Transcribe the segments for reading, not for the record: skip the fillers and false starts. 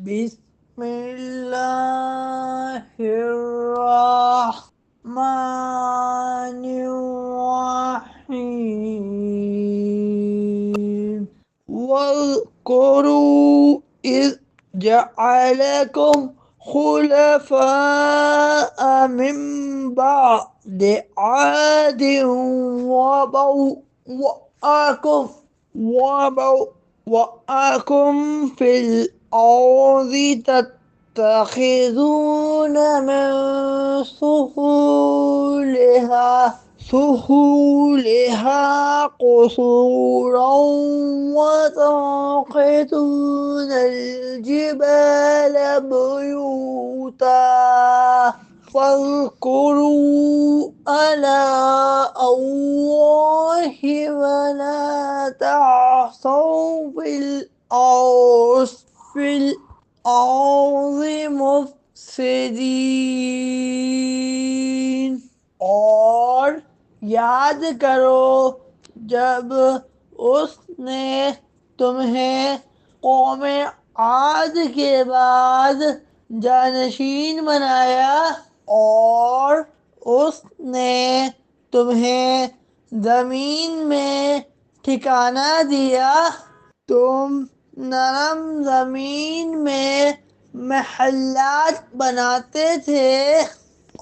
बिस्मिल्लाहिर्रहमानिर्रहीम। वज़्कुरू इज़ जअलकुम खुलफ़ाअ मिन बअदि आदिन वबव्वअकुम फिल अर्ज़ि तत्तखिज़ून मिन सुहूलिहा क़ुसूरन वतनहितूनल जिबाल बुयूता فاذكروا آلاء الله ولا تعصوا في الأرض मुफसिदीन। और याद करो जब उसने तुम्हें कौम आद के बाद जानशीन बनाया और उसने तुम्हें जमीन में ठिकाना दिया। तुम नरम जमीन में महल्लात बनाते थे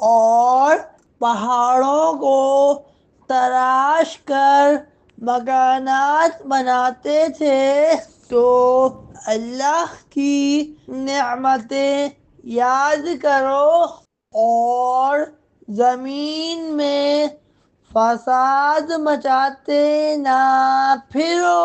और पहाड़ों को तराश कर मकानात बनाते थे। तो अल्लाह की नेमतें याद करो और जमीन में फसाद मचाते ना फिरो।